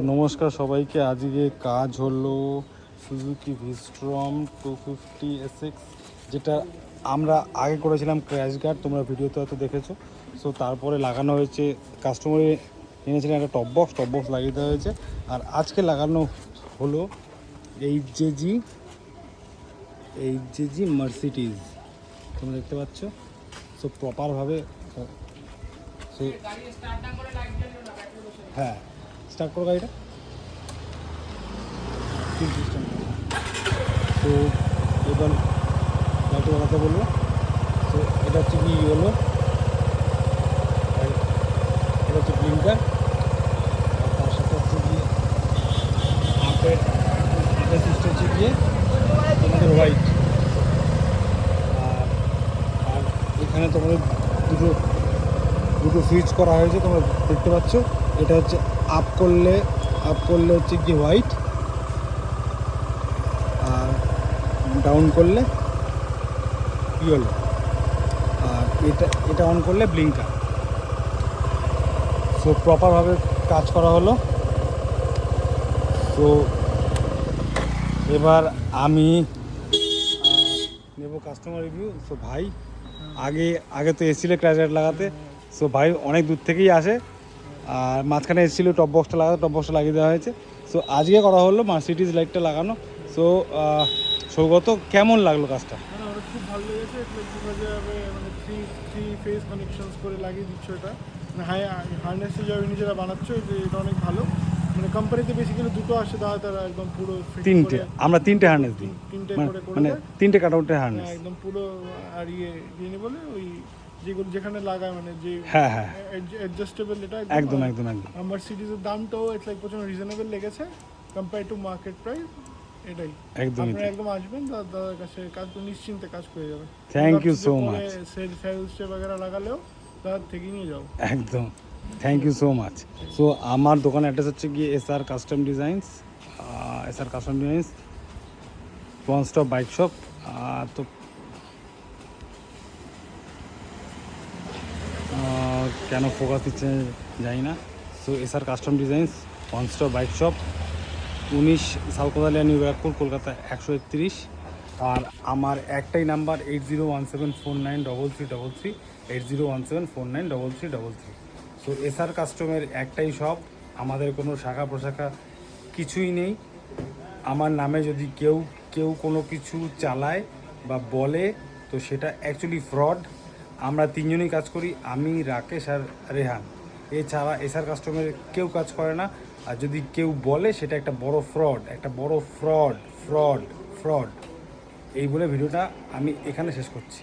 নমস্কার সবাইকে। আজকে কাজ হলো সুজুকি ভিস্ট্রম 250 এসএক্স, যেটা আমরা আগে করেছিলাম ক্র্যাশ গার্ড, তোমরা ভিডিওতে হয়তো দেখেছো। সো তারপরে লাগানো হয়েছে, কাস্টমারে এনেছিলেন একটা টপ বক্স লাগিয়ে দেওয়া হয়েছে। আর আজকে লাগানো হলো এইচজেজি মার্সিডিজ, তোমরা দেখতে পাচ্ছ। সো প্রপারভাবে হ্যাঁ, স্টার্ট করো গাড়িটা। সিস্টেম তো এবার লাইটে বানাতে বলবো। তো এটা হচ্ছে কি হলো, এটা হচ্ছে ব্লিঙ্কার, আর তার সাথে হচ্ছে গিয়ে আপের সিস্টেম হচ্ছে গিয়ে তোমাদের হোয়াইট। আর আর এখানে তোমাদের দুটো সুইচ করা হয়েছে, তোমরা দেখতে পাচ্ছ। এটা হচ্ছে আপ করলে হচ্ছে কি হোয়াইট, আর ডাউন করলে ইয়েলো, আর এটা অন করলে ব্লিঙ্কার। সো প্রপারভাবে কাজ করা হলো। তো এবার আমি নেব কাস্টমার রিভিউ। সো ভাই আগে তো এসেছিলো ক্র্যাশ গার্ড লাগাতে। সো ভাই অনেক দূর থেকেই আসে, আর মাঝখানে এসেছিলো টপ বক্সটা লাগিয়ে দেওয়া হয়েছে। সো আজকে করা হলো মার্সিডিজ লাইটটা লাগানো। সো সৌগত, কেমন লাগলো কাজটা? আমার খুব ভালো লেগেছে। যেভাবে মানে থ্রি ফেজ কানেকশনস করে লাগিয়ে দিচ্ছ, এটা মানে হার্নেসে যাবে নিজেরা বানাচ্ছ, যে এটা অনেক ভালো। মানে কোম্পানিতে বেসিক্যালি দুটো আসে, তারা একদম পুরো তিনটে, আমরা তিনটে হার্নেস দিই, তিনটে করে মানে তিনটে কাটআউটের হার্নেস একদম পুরো। আর ইয়ে বলে ওই যেগুলো যেখানে লাগায়, মানে যে হ্যাঁ অ্যাডজাস্টেবল, এটা একদম। আমার সিরিজের দামটাও লাইক প্রচুর রিজনেবল লেগেছে কম্পেয়ার টু মার্কেট প্রাইস। এটাই আপনারা একদম আসবেন, দাদার কাছে কাজ নিশ্চিন্তে কাজ করে যাবেন। Thank you so much. Sales বাগেরা লাগালেও দাদার থেকে নিয়ে যাও। একদম, thank you so much. So আমার দোকানের অ্যাড্রেস হচ্ছে গিয়ে SR custom designs, one stop bike shop. তো কেন ফোকাস দিচ্ছে জানি না। So SR custom designs, one stop bike shop, 19 সালকোদালিয়া নিউ ব্যারাকপুর, কলকাতা 131। আর আমার একটাই নাম্বার 8017493333, 8017493333। সো এসআর কাস্টমের একটাই শপ, আমাদের কোনো শাখা প্রশাখা কিছুই নেই। আমার নামে যদি কেউ কোনো কিছু চালায় বা বলে, তো সেটা অ্যাকচুয়ালি ফ্রড। আমরা তিনজনই কাজ করি, আমি, রাকেশ আর রেহান। এছাড়া এসআর কাস্টমার কেউ কাজ করে না। আর যদি কেউ বলে, সেটা একটা বড় ফ্রড। এই বলে ভিডিওটা আমি এখানে শেষ করছি।